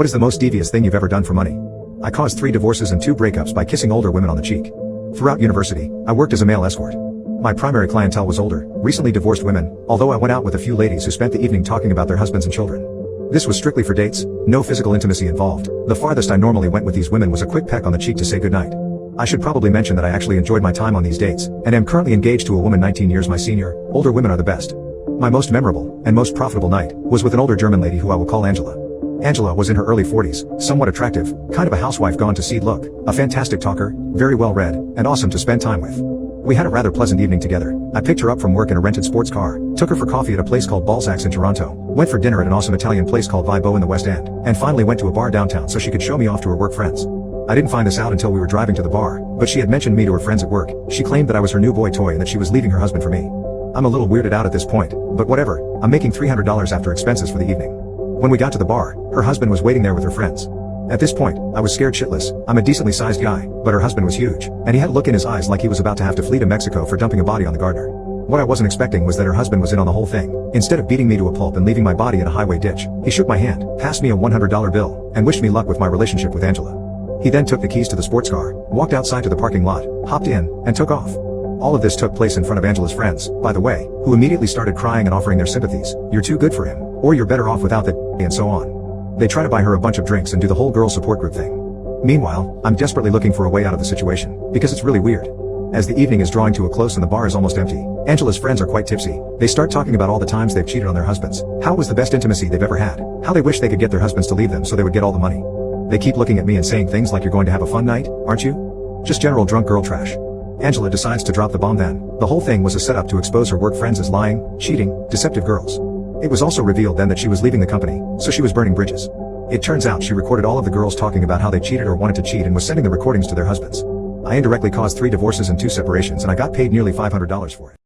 What is the most devious thing you've ever done for money? I caused 3 divorces and 2 breakups by kissing older women on the cheek. Throughout university, I worked as a male escort. My primary clientele was older, recently divorced women, although I went out with a few ladies who spent the evening talking about their husbands and children. This was strictly for dates, no physical intimacy involved. The farthest I normally went with these women was a quick peck on the cheek to say goodnight. I should probably mention that I actually enjoyed my time on these dates, and am currently engaged to a woman 19 years my senior. Older women are the best. My most memorable, and most profitable night, was with an older German lady who I will call Angela. Angela was in her early 40s, somewhat attractive, kind of a housewife gone to seed look, a fantastic talker, very well read, and awesome to spend time with. We had a rather pleasant evening together. I picked her up from work in a rented sports car, took her for coffee at a place called Balzac's in Toronto, went for dinner at an awesome Italian place called Vibo in the West End, and finally went to a bar downtown so she could show me off to her work friends. I didn't find this out until we were driving to the bar, but she had mentioned me to her friends at work. She claimed that I was her new boy toy and that she was leaving her husband for me. I'm a little weirded out at this point, but whatever, I'm making $300 after expenses for the evening. When we got to the bar, her husband was waiting there with her friends. At this point, I was scared shitless. I'm a decently sized guy, but her husband was huge, and he had a look in his eyes like he was about to have to flee to Mexico for dumping a body on the gardener. What I wasn't expecting was that her husband was in on the whole thing. Instead of beating me to a pulp and leaving my body in a highway ditch, he shook my hand, passed me a $100 bill, and wished me luck with my relationship with Angela. He then took the keys to the sports car, walked outside to the parking lot, hopped in, and took off. All of this took place in front of Angela's friends, by the way, who immediately started crying and offering their sympathies. You're too good for him, or you're better off without that, and so on. They try to buy her a bunch of drinks and do the whole girl support group thing. Meanwhile, I'm desperately looking for a way out of the situation, because it's really weird. As the evening is drawing to a close and the bar is almost empty, Angela's friends are quite tipsy. They start talking about all the times they've cheated on their husbands, how it was the best intimacy they've ever had, how they wish they could get their husbands to leave them so they would get all the money. They keep looking at me and saying things like, you're going to have a fun night, aren't you? Just general drunk girl trash. Angela decides to drop the bomb then. The whole thing was a setup to expose her work friends as lying, cheating, deceptive girls. It was also revealed then that she was leaving the company, so she was burning bridges. It turns out she recorded all of the girls talking about how they cheated or wanted to cheat and was sending the recordings to their husbands. I indirectly caused 3 divorces and 2 separations and I got paid nearly $500 for it.